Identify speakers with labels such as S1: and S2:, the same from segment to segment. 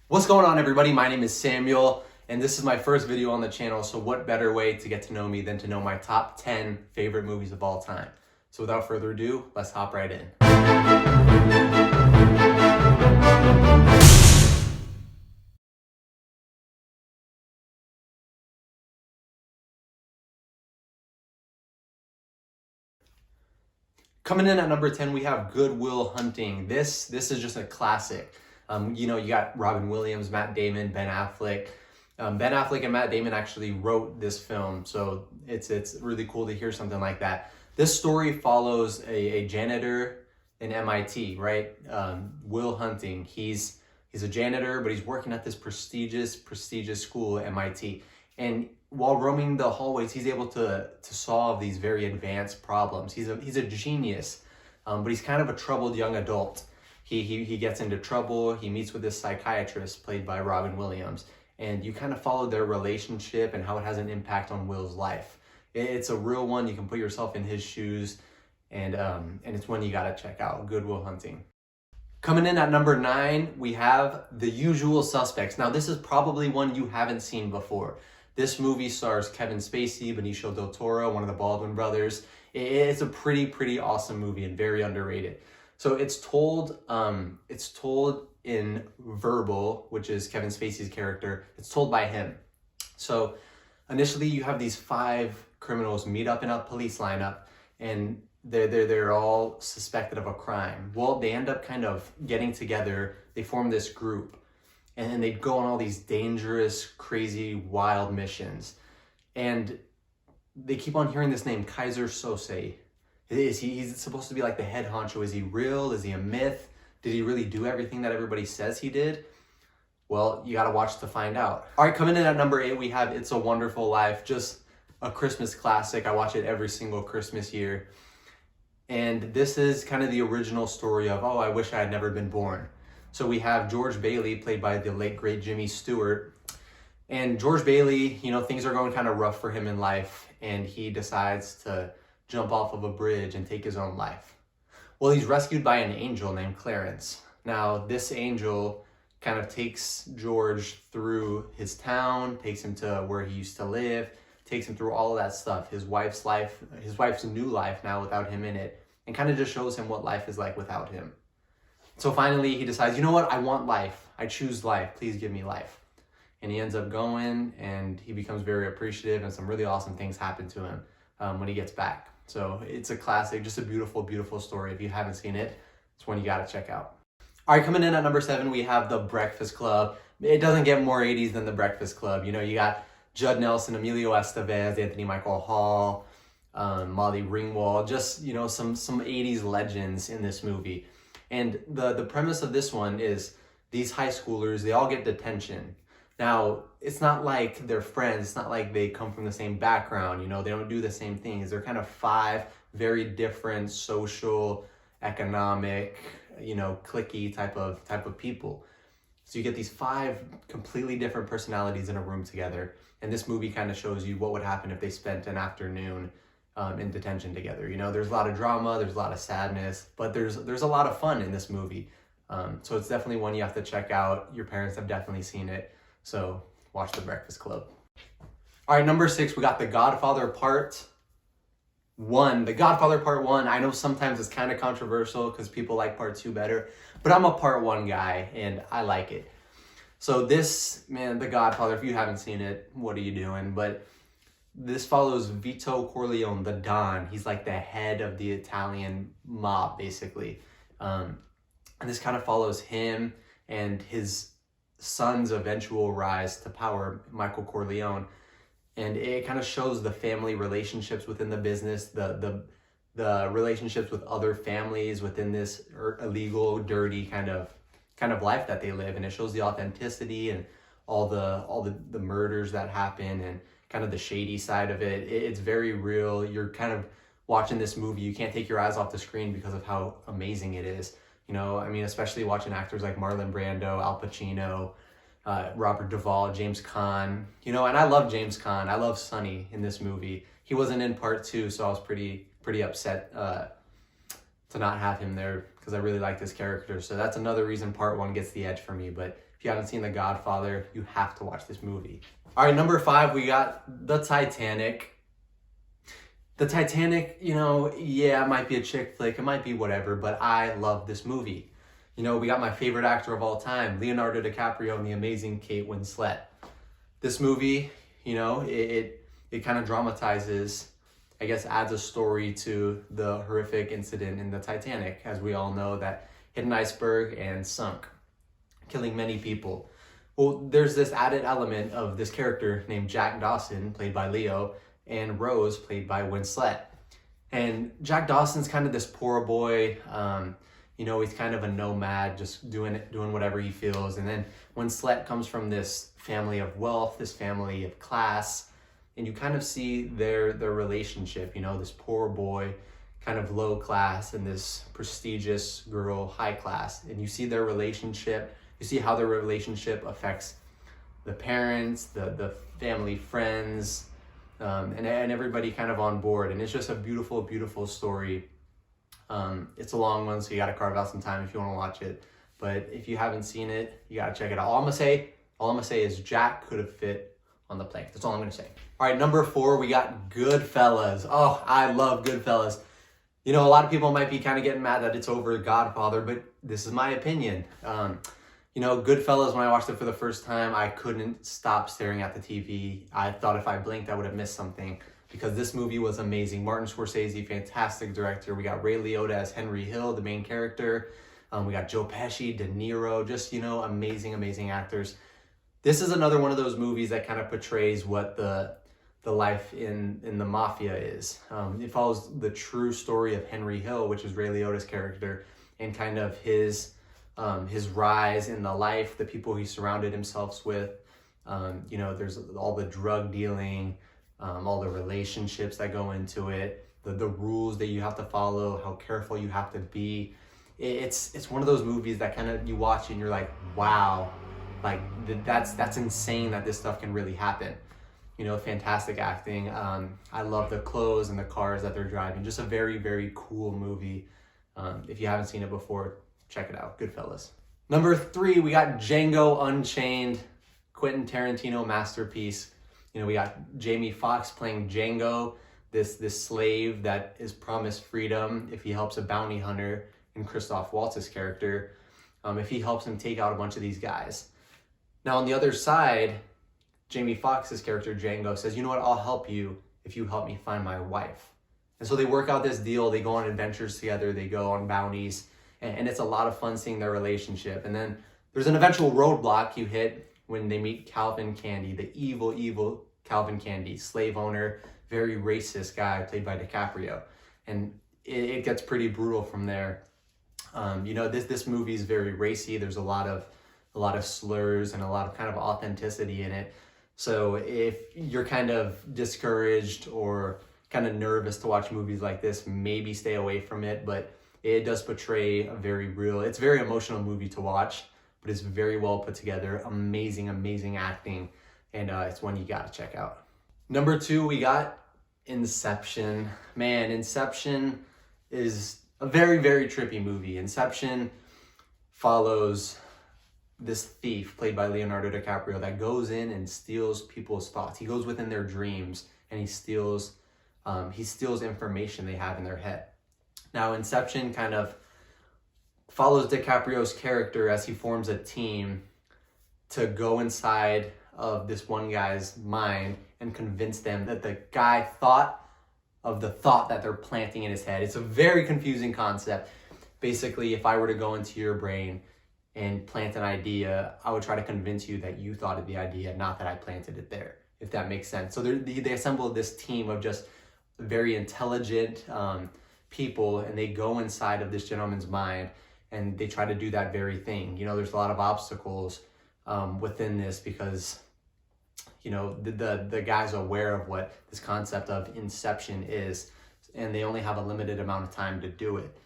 S1: What's going on, everybody? My name is Samuel, and this is my first video on the channel, so what better way to get to know me than to know my top 10 favorite movies of all time. So without further ado, let's hop right in. Coming in at number 10, we have Good Will Hunting. This is just a classic. You got Robin Williams, Matt Damon, Ben Affleck. Ben Affleck and Matt Damon actually wrote this film, so it's really cool to hear something like that. This story follows a janitor in MIT, right? Will Hunting. He's a janitor, but he's working at this prestigious school at MIT. And while roaming the hallways, he's able to solve these very advanced problems. He's a genius, but he's kind of a troubled young adult. He gets into trouble. He meets with this psychiatrist played by Robin Williams, and you kind of follow their relationship and how it has an impact on Will's life. It's a real one. You can put yourself in his shoes, and it's one you gotta check out. Good Will Hunting. Coming in at number 9, we have The Usual Suspects. Now, this is probably one you haven't seen before. This movie stars Kevin Spacey, Benicio del Toro, one of the Baldwin brothers. It's a pretty awesome movie and very underrated. So it's told in verbal, which is Kevin Spacey's character. It's told by him. So initially, you have these 5 criminals meet up in a police lineup, and they're all suspected of a crime. Well, they end up kind of getting together. They form this group, and they go on all these dangerous, crazy, wild missions. And they keep on hearing this name, Keyser Söze. He's supposed to be like the head honcho. Is he real? Is he a myth? Did he really do everything that everybody says he did? Well, you gotta watch to find out. All right, coming in at number 8, we have It's a Wonderful Life. Just a Christmas classic. I watch it every single Christmas year. And this is kind of the original story of, I wish I had never been born. So we have George Bailey, played by the late, great Jimmy Stewart. And George Bailey, things are going kind of rough for him in life, and he decides to jump off of a bridge and take his own life. Well, he's rescued by an angel named Clarence. Now, this angel kind of takes George through his town, takes him to where he used to live, takes him through all of that stuff, his wife's life, his wife's new life now without him in it, and kind of just shows him what life is like without him. So finally, he decides, you know what? I want life. I choose life. Please give me life. And he ends up going, and he becomes very appreciative, and some really awesome things happen to him when he gets back. So it's a classic, just a beautiful story. If you haven't seen it, it's one you got to check out. All right, coming in at number 7, we have The Breakfast Club. It doesn't get more 80s than The Breakfast Club. You got Judd Nelson, Emilio Estevez, Anthony Michael Hall, Molly Ringwald, just, some 80s legends in this movie. And the premise of this one is these high schoolers, they all get detention. Now, it's not like they're friends. It's not like they come from the same background. They don't do the same things. They're kind of 5 very different social, economic, cliquey type of people. So you get these 5 completely different personalities in a room together. And this movie kind of shows you what would happen if they spent an afternoon in detention together. There's a lot of drama, there's a lot of sadness, but there's a lot of fun in this movie. So it's definitely one you have to check out. Your parents have definitely seen it. So watch The Breakfast Club. All right, number 6, we got The Godfather Part 1. The Godfather Part 1, I know sometimes it's kind of controversial because people like Part 2 better, but I'm a Part 1 guy, and I like it. So this, man, The Godfather, if you haven't seen it, what are you doing? But this follows Vito Corleone, the Don. He's like the head of the Italian mob, basically. And this kind of follows him and his son's eventual rise to power, Michael Corleone. And it kind of shows the family relationships within the business, the relationships with other families within this illegal, dirty kind of life that they live. And it shows the authenticity and all the murders that happen and kind of the shady side of it. It's very real. You're kind of watching this movie. You can't take your eyes off the screen because of how amazing it is. Especially watching actors like Marlon Brando, Al Pacino, Robert Duvall, James Caan. And I love James Caan. I love Sonny in this movie. He wasn't in Part 2, so I was pretty upset to not have him there because I really like this character. So that's another reason Part 1 gets the edge for me. But if you haven't seen The Godfather, you have to watch this movie. All right, number 5, we got The Titanic. The Titanic, yeah, it might be a chick flick, it might be whatever, but I love this movie. We got my favorite actor of all time, Leonardo DiCaprio and the amazing Kate Winslet. This movie, it kind of dramatizes, I guess, adds a story to the horrific incident in the Titanic, as we all know, that hit an iceberg and sunk, killing many people. Well, there's this added element of this character named Jack Dawson, played by Leo, and Rose, played by Winslet. And Jack Dawson's kind of this poor boy, he's kind of a nomad, just doing whatever he feels. And then Winslet comes from this family of wealth, this family of class, and you kind of see their relationship, this poor boy, kind of low class, and this prestigious girl, high class. And you see their relationship, you see how their relationship affects the parents, the family, friends, and everybody kind of on board. And it's just a beautiful, beautiful story. It's a long one, so you got to carve out some time if you want to watch it. But if you haven't seen it, you got to check it out. All I'm gonna say is Jack could have fit on the plank. That's all I'm gonna say. All right, number 4, we got Goodfellas. Oh, I love Goodfellas. A lot of people might be kind of getting mad that it's over Godfather, but this is my opinion. Goodfellas, when I watched it for the first time, I couldn't stop staring at the TV. I thought if I blinked, I would have missed something, because this movie was amazing. Martin Scorsese, fantastic director. We got Ray Liotta as Henry Hill, the main character. We got Joe Pesci, De Niro, just, amazing, amazing actors. This is another one of those movies that kind of portrays what the life in the mafia is. It follows the true story of Henry Hill, which is Ray Liotta's character, and kind of his rise in the life, the people he surrounded himself with. There's all the drug dealing, all the relationships that go into it, the rules that you have to follow, how careful you have to be. It's one of those movies that kind of you watch and you're like, wow, like that's insane that this stuff can really happen. Fantastic acting. I love the clothes and the cars that they're driving. Just a very, very cool movie. If you haven't seen it before, check it out. Goodfellas. Number 3, we got Django Unchained, Quentin Tarantino masterpiece. We got Jamie Foxx playing Django, this slave that is promised freedom if he helps a bounty hunter, and Christoph Waltz's character, if he helps him take out a bunch of these guys. Now on the other side, Jamie Foxx's character Django says, you know what, I'll help you if you help me find my wife. And so they work out this deal, they go on adventures together, they go on bounties, and it's a lot of fun seeing their relationship. And then there's an eventual roadblock you hit when they meet Calvin Candy, the evil, evil Calvin Candy, slave owner, very racist guy played by DiCaprio. And it gets pretty brutal from there. This movie is very racy. There's a lot of slurs and a lot of kind of authenticity in it. So if you're kind of discouraged or kind of nervous to watch movies like this, maybe stay away from it. But it does portray it's a very emotional movie to watch, but it's very well put together. Amazing, amazing acting. And it's one you got to check out. Number 2, we got Inception. Man, Inception is a very, very trippy movie. Inception follows this thief played by Leonardo DiCaprio that goes in and steals people's thoughts. He goes within their dreams and he steals information they have in their head. Now, Inception kind of follows DiCaprio's character as he forms a team to go inside of this one guy's mind and convince them that the guy thought of the thought that they're planting in his head. It's a very confusing concept. Basically, if I were to go into your brain and plant an idea, I would try to convince you that you thought of the idea, not that I planted it there, if that makes sense. So they assembled this team of just very intelligent people, and they go inside of this gentleman's mind and they try to do that very thing. There's a lot of obstacles within this because the guy's aware of what this concept of inception is, and they only have a limited amount of time to do it.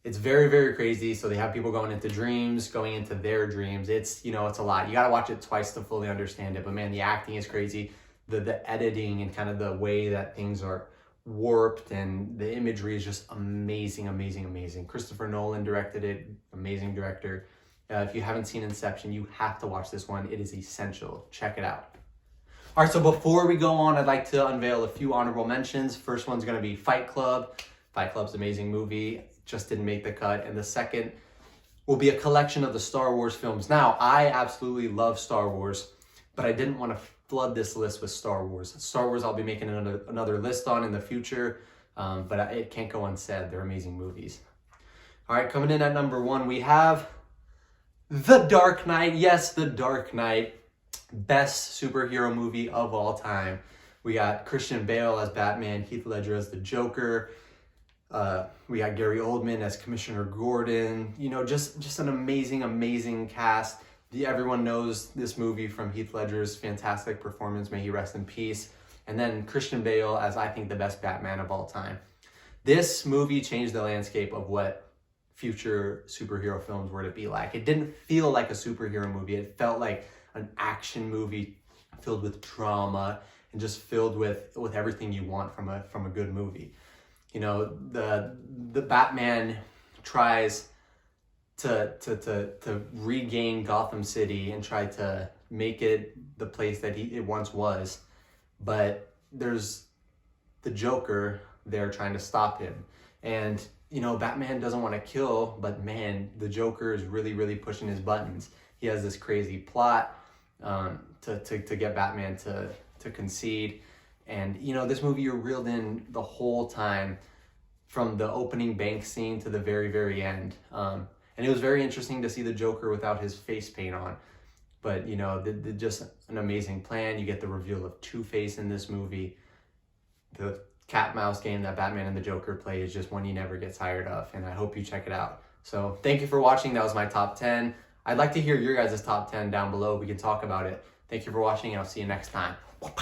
S1: It's very, very crazy. So they have people going into dreams, going into their dreams. It's a lot. You got to watch it twice to fully understand it. But man, the acting is crazy. The editing and kind of the way that things are warped and the imagery is just amazing, amazing, amazing. Christopher Nolan directed it. Amazing director. If you haven't seen Inception, you have to watch this one. It is essential. Check it out. All right, so before we go on, I'd like to unveil a few honorable mentions. First one's going to be Fight Club. Fight Club's an amazing movie, just didn't make the cut. And the second will be a collection of the Star Wars films. Now, I absolutely love Star Wars, but I didn't want to flood this list with Star Wars. Star Wars I'll be making another list on in the future, but it can't go unsaid. They're amazing movies. All right, coming in at number 1, we have The Dark Knight. Yes, The Dark Knight. Best superhero movie of all time. We got Christian Bale as Batman, Heath Ledger as the Joker. We got Gary Oldman as Commissioner Gordon. You know, just an amazing cast. Everyone knows this movie from Heath Ledger's fantastic performance, may he rest in peace. And then Christian Bale as, I think, the best Batman of all time. This movie changed the landscape of what future superhero films were to be like. It didn't feel like a superhero movie. It felt like an action movie filled with drama and just filled with everything you want from a good movie. You know, the Batman tries to regain Gotham City and try to make it the place that it once was, but there's the Joker there trying to stop him. And you know, Batman doesn't want to kill, but man, the Joker is really pushing his buttons. He has this crazy plot to get Batman to concede. And you know, this movie, you're reeled in the whole time, from the opening bank scene to the very end. And it was very interesting to see the Joker without his face paint on. But you know, just an amazing plan. You get the reveal of Two-Face in this movie. The cat-mouse game that Batman and the Joker play is just one you never get tired of, and I hope you check it out. So thank you for watching. That was my top 10. I'd like to hear your guys' top 10 down below. We can talk about it. Thank you for watching, and I'll see you next time. Wow.